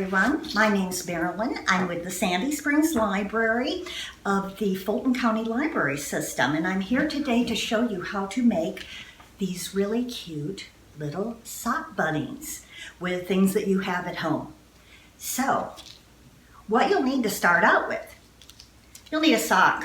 everyone. My name's Marilyn. I'm with the Sandy Springs Library of the Fulton County Library System, and I'm here today to show you how to make these really cute little sock bunnies with things that you have at home. So, what you'll need to start out with, you'll need a sock.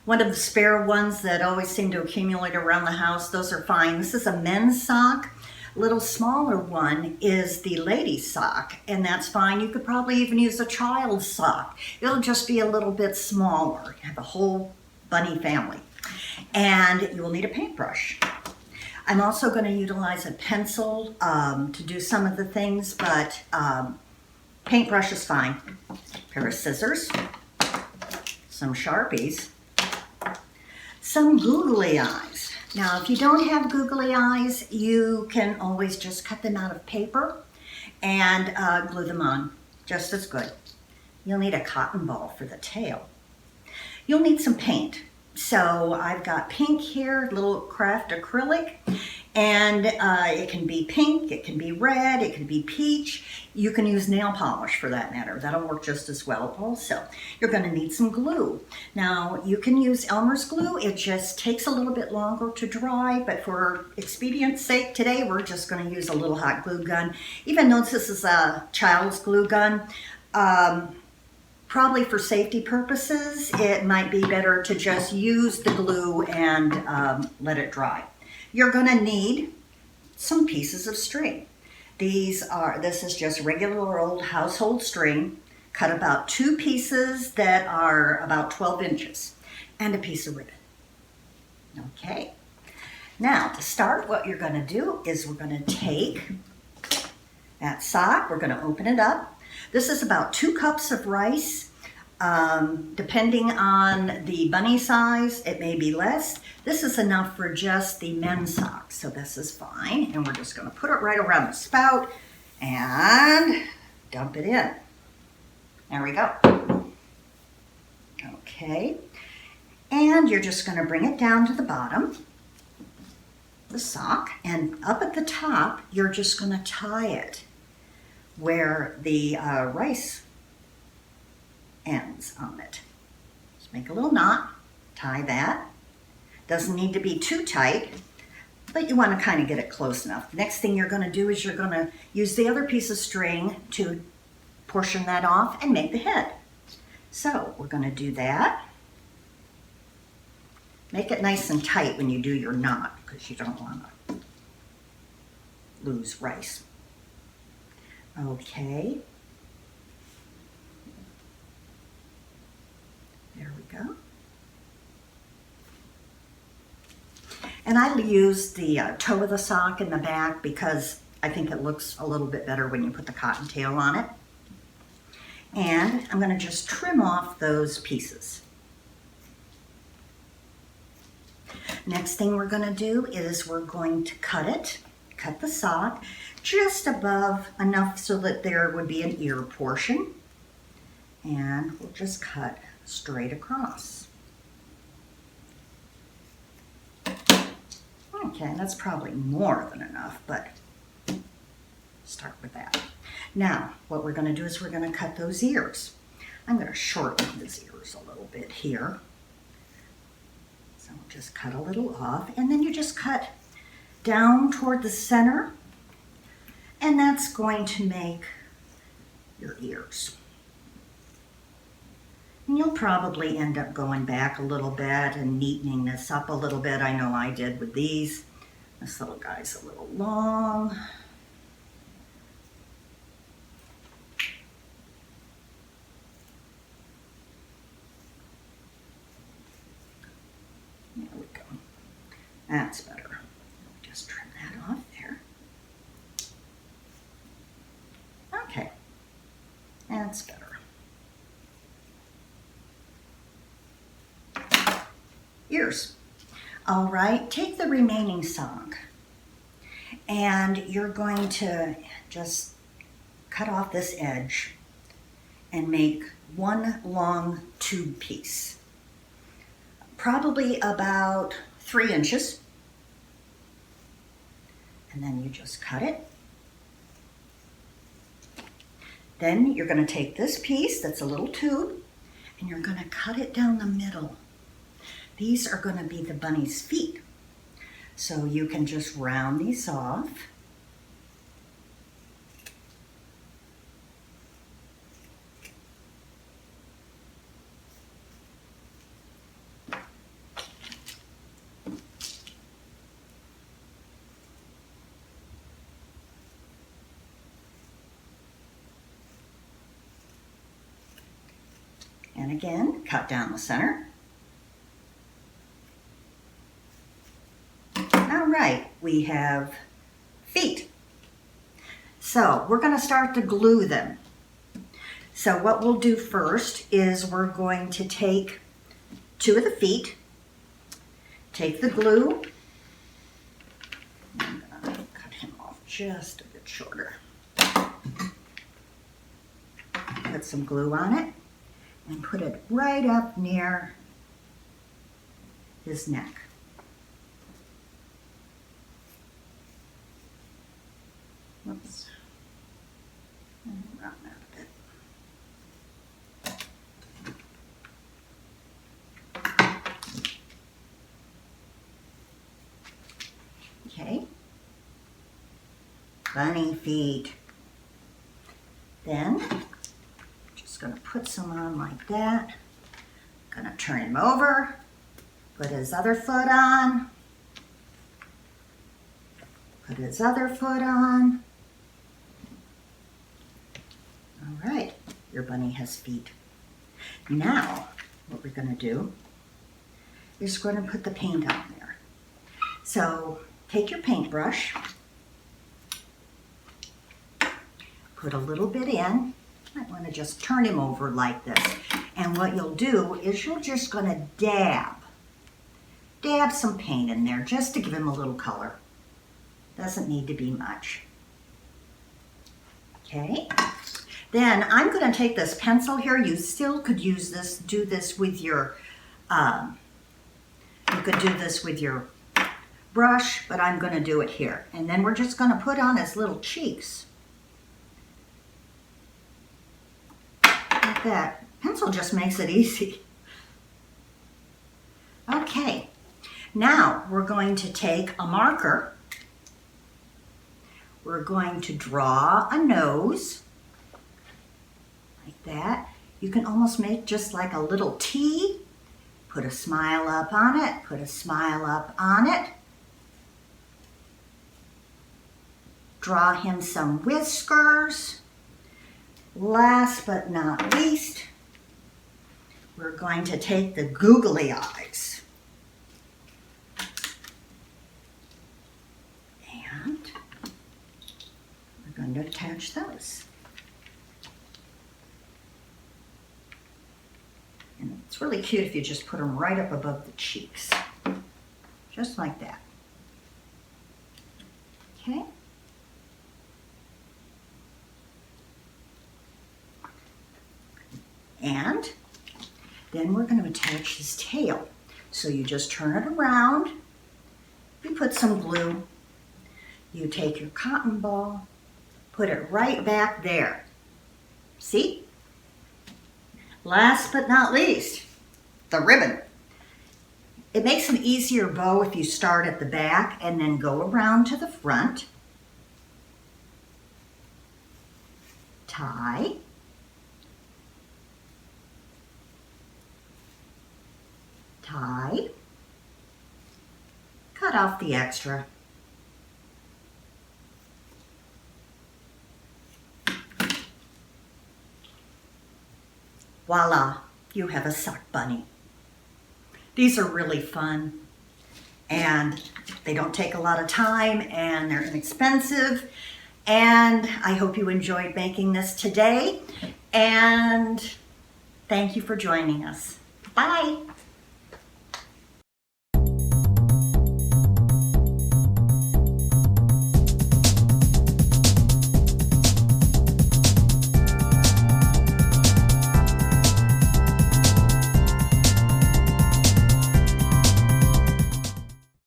One of the spare ones that always seem to accumulate around the house, those are fine. This is a men's sock. A little smaller one is the ladies' sock, and that's fine. You could probably even use a child's sock. It'll just be a little bit smaller. You have a whole bunny family. And you will need a paintbrush. I'm also going to utilize a pencil to do some of the things, but paintbrush is fine. A pair of scissors, some Sharpies, some googly eyes. Now, if you don't have googly eyes, you can always just cut them out of paper and glue them on, just as good. You'll need a cotton ball for the tail. You'll need some paint. So I've got pink here, little craft acrylic, and it can be pink, it can be red, it can be peach. You can use nail polish for that matter. That'll work just as well also. You're going to need some glue. Now, you can use Elmer's glue. It just takes a little bit longer to dry, but for expedience sake today, we're just going to use a little hot glue gun. Even though this is a child's glue gun, probably for safety purposes, it might be better to just use the glue and let it dry. You're going to need some pieces of string. This is just regular old household string, cut about 2 pieces that are about 12 inches, and a piece of ribbon. Okay. Now, to start, what you're going to do is we're going to take that sock, we're going to open it up. This is about 2 cups of rice. Depending on the bunny size, it may be less. This is enough for just the men's socks, so this is fine. And we're just going to put it right around the spout and dump it in. There we go. Okay. And you're just going to bring it down to the bottom, the sock, and up at the top, you're just going to tie it where the rice ends on it. Just make a little knot, tie that. Doesn't need to be too tight, but you want to kind of get it close enough. The next thing you're going to do is you're going to use the other piece of string to portion that off and make the head. So we're going to do that. Make it nice and tight when you do your knot because you don't want to lose rice. Okay. There we go. And I use the toe of the sock in the back because I think it looks a little bit better when you put the cottontail on it. And I'm going to just trim off those pieces. Next thing we're going to do is we're going to cut the sock just above enough so that there would be an ear portion. And we'll just cut straight across. Okay, that's probably more than enough, but start with that. Now, what we're going to do is we're going to cut those ears. I'm going to shorten these ears a little bit here. So just cut a little off, and then you just cut down toward the center, and that's going to make your ears. And you'll probably end up going back a little bit and neatening this up a little bit. I know I did with these. This little guy's a little long. There we go. That's better. Just trim that off there. Okay. That's better. Ears. All right, take the remaining sock and you're going to just cut off this edge and make one long tube piece, probably about 3 inches. And then you just cut it. Then you're going to take this piece that's a little tube and you're going to cut it down the middle. These are going to be the bunny's feet. So you can just round these off. And again, cut down the center. All right, we have feet. So we're going to start to glue them. So what we'll do first is we're going to take 2 of the feet, take the glue. I'm going to cut him off just a bit shorter. Put some glue on it. And put it right up near his neck. Whoops. And round that a bit. Okay. Bunny feet. Then going to put some on like that. Going to turn him over, put his other foot on, put his other foot on. All right, your bunny has feet. Now, what we're going to do is we're going to put the paint on there. So take your paintbrush, put a little bit in. I want to just turn him over like this. And what you'll do is you're just going to dab some paint in there just to give him a little color. Doesn't need to be much. Okay. Then I'm going to take this pencil here. You still could use this, do this with your, you could do this with your brush, but I'm going to do it here. And then we're just going to put on his little cheeks. That pencil just makes it easy. Okay, now we're going to take a marker. We're going to draw a nose like that. You can almost make just like a little T. Put a smile up on it, put a smile up on it. Draw him some whiskers. Last but not least, we're going to take the googly eyes. And we're going to attach those. And it's really cute if you just put them right up above the cheeks. Just like that. Okay? And then we're going to attach his tail. So you just turn it around, you put some glue, you take your cotton ball, put it right back there. See? Last but not least, the ribbon. It makes an easier bow if you start at the back and then go around to the front. Tie. Tie, cut off the extra. Voila, you have a sock bunny. These are really fun and they don't take a lot of time and they're inexpensive. And I hope you enjoyed making this today and thank you for joining us. Bye.